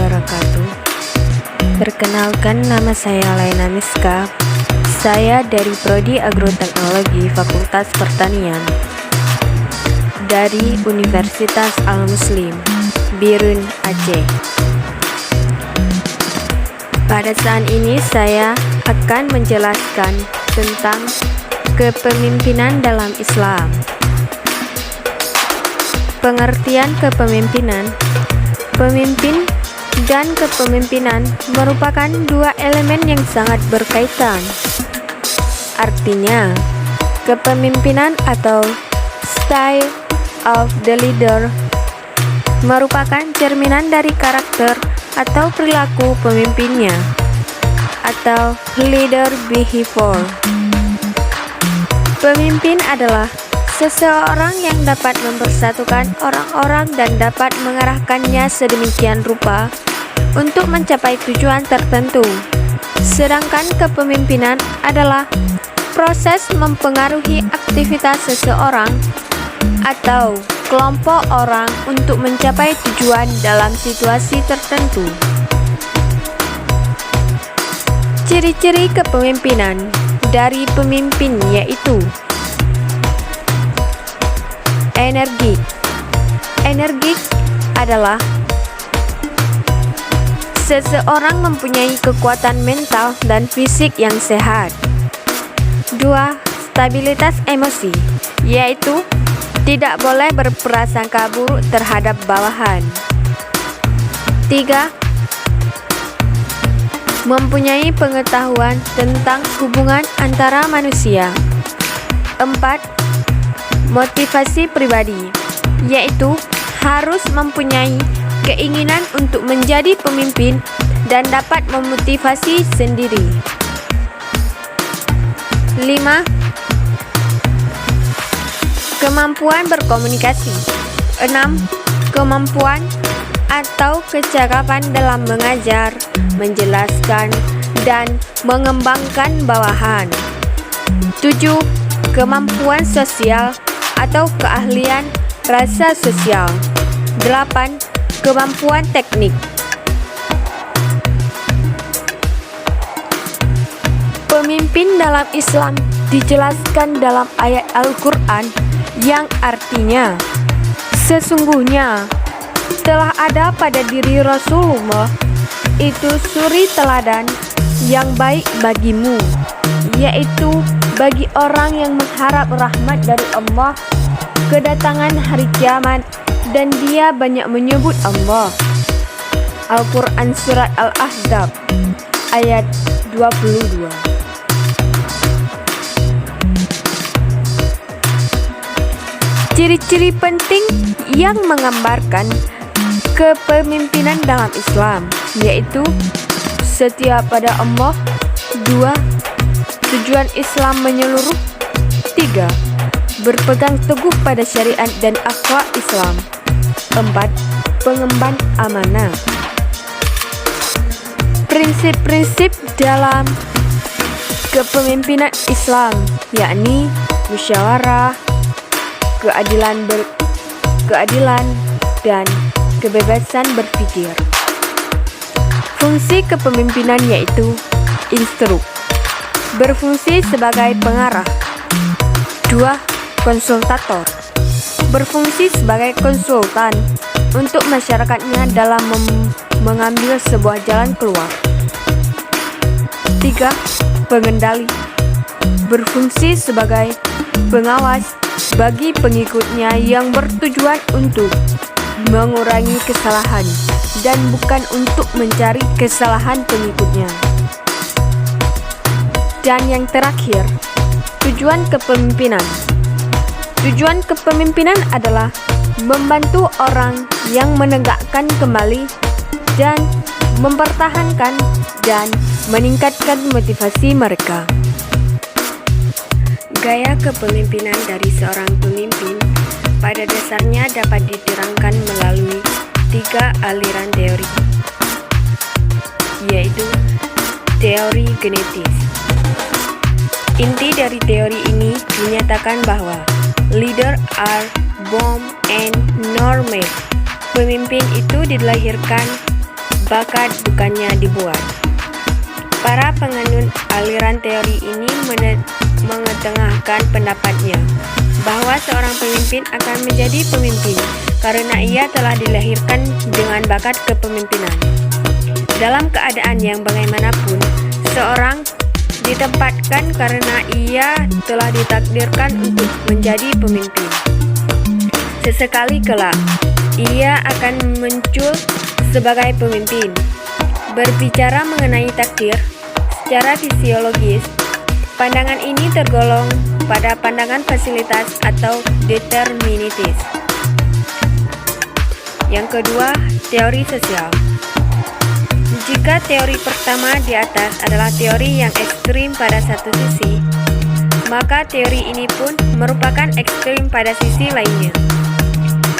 wabarakatuh. Perkenalkan, nama saya Laina Miska. Saya dari Prodi Agroteknologi Fakultas Pertanian dari Universitas Al-Muslim, Birun, Aceh. Pada saat ini saya akan menjelaskan tentang kepemimpinan dalam Islam. Pengertian kepemimpinan. Pemimpin dan kepemimpinan merupakan dua elemen yang sangat berkaitan. Artinya, kepemimpinan atau style of the leader merupakan cerminan dari karakter atau perilaku pemimpinnya atau leader behavior. Pemimpin adalah seseorang yang dapat mempersatukan orang-orang dan dapat mengarahkannya sedemikian rupa untuk mencapai tujuan tertentu. Sedangkan kepemimpinan adalah proses mempengaruhi aktivitas seseorang atau kelompok orang untuk mencapai tujuan dalam situasi tertentu. Ciri-ciri kepemimpinan dari pemimpin yaitu energik. Energik adalah seseorang mempunyai kekuatan mental dan fisik yang sehat. 2. Stabilitas emosi, yaitu tidak boleh berprasangka buruk terhadap bawahan. 3. Mempunyai pengetahuan tentang hubungan antara manusia. 4. Motivasi pribadi, yaitu harus mempunyai keinginan untuk menjadi pemimpin dan dapat memotivasi sendiri. 5. Kemampuan berkomunikasi. 6. Kemampuan atau kecakapan dalam mengajar, menjelaskan, dan mengembangkan bawahan. 7. Kemampuan sosial atau keahlian rasa sosial. 8. Kemampuan teknik. Pemimpin dalam Islam dijelaskan dalam ayat Al-Quran yang artinya, sesungguhnya telah ada pada diri Rasulullah itu suri teladan yang baik bagimu, yaitu bagi orang yang mengharap rahmat dari Allah, kedatangan hari kiamat, dan dia banyak menyebut Allah. Al-Quran Surat Al-Ahzab ayat 22. Ciri-ciri penting yang menggambarkan kepemimpinan dalam Islam yaitu setia pada Allah. 2. Tujuan Islam menyeluruh. 3. Berpegang teguh pada syariat dan akhlak Islam. 4. Pengemban amanah. Prinsip-prinsip dalam kepemimpinan Islam yakni musyawarah, keadilan dan kebebasan berpikir. Fungsi kepemimpinan yaitu instruk, berfungsi sebagai pengarah. 2. Konsultator, berfungsi sebagai konsultan untuk masyarakatnya dalam mengambil sebuah jalan keluar. 3. Pengendali, berfungsi sebagai pengawas bagi pengikutnya yang bertujuan untuk mengurangi kesalahan dan bukan untuk mencari kesalahan pengikutnya. Dan yang terakhir, tujuan kepemimpinan. Tujuan kepemimpinan adalah membantu orang yang menegakkan kembali dan mempertahankan dan meningkatkan motivasi mereka. Gaya kepemimpinan dari seorang pemimpin pada dasarnya dapat diterangkan melalui 3 aliran teori, yaitu teori genetis. Inti dari teori ini menyatakan bahwa leader are born and not made. Pemimpin itu dilahirkan bakat bukannya dibuat. Para penganut aliran teori ini mengetengahkan pendapatnya bahwa seorang pemimpin akan menjadi pemimpin karena ia telah dilahirkan dengan bakat kepemimpinan. Dalam keadaan yang bagaimanapun, seorang ditempatkan karena ia telah ditakdirkan untuk menjadi pemimpin. Sesekali kelak, ia akan muncul sebagai pemimpin. Berbicara mengenai takdir, secara fisiologis, pandangan ini tergolong pada pandangan fasilitas atau deterministis. Yang kedua, teori sosial. Jika teori pertama di atas adalah teori yang ekstrim pada satu sisi, maka teori ini pun merupakan ekstrim pada sisi lainnya.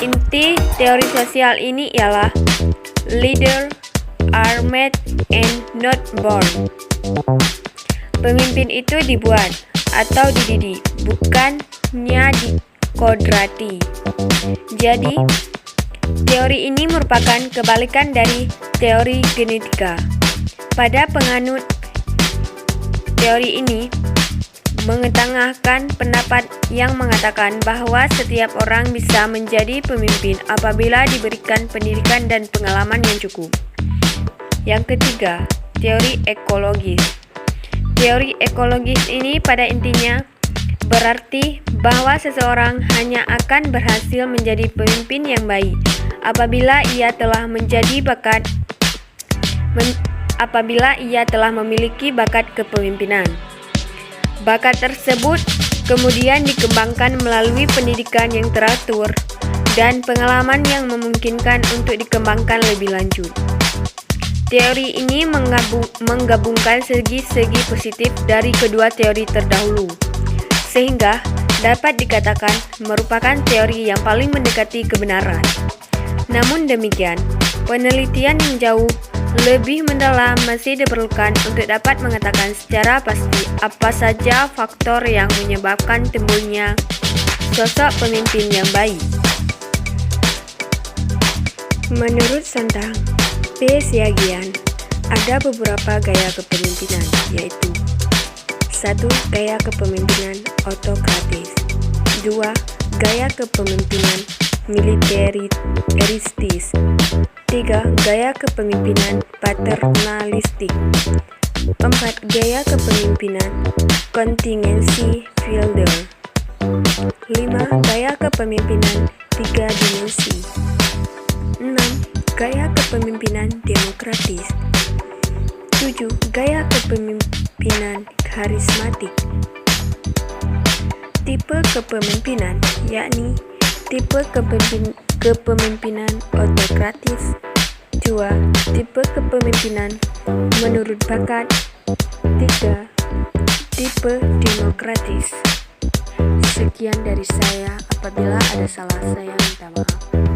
Inti teori sosial ini ialah leaders are made and not born. Pemimpin itu dibuat atau dididik, bukannya dikodrati. Jadi, teori ini merupakan kebalikan dari teori genetika. Pada penganut teori ini mengetengahkan pendapat yang mengatakan bahwa setiap orang bisa menjadi pemimpin apabila diberikan pendidikan dan pengalaman yang cukup. Yang ketiga, teori ekologis. Teori ekologis ini pada intinya berarti bahwa seseorang hanya akan berhasil menjadi pemimpin yang baik apabila ia telah memiliki bakat kepemimpinan. Bakat tersebut kemudian dikembangkan melalui pendidikan yang teratur dan pengalaman yang memungkinkan untuk dikembangkan lebih lanjut. Teori ini menggabungkan segi-segi positif dari kedua teori terdahulu, sehingga dapat dikatakan merupakan teori yang paling mendekati kebenaran. Namun demikian, penelitian yang jauh lebih mendalam masih diperlukan untuk dapat mengatakan secara pasti apa saja faktor yang menyebabkan timbulnya sosok pemimpin yang baik. Menurut Sontag P. Siagian, ada beberapa gaya kepemimpinan, yaitu 1. Gaya kepemimpinan autokratis. 2. Gaya kepemimpinan militeristis. 3. Gaya kepemimpinan paternalistik. 4. Gaya kepemimpinan kontingensi fielder. 5. Gaya kepemimpinan 3 dimensi. 6. Gaya kepemimpinan demokratis. 7. Gaya kepemimpinan karismatik. Tipe kepemimpinan, yakni tipe kepemimpinan autokratis. 2. Tipe kepemimpinan menurut bakat. 3. Tipe demokratis. Sekian dari saya. Apabila ada salah, saya minta maaf.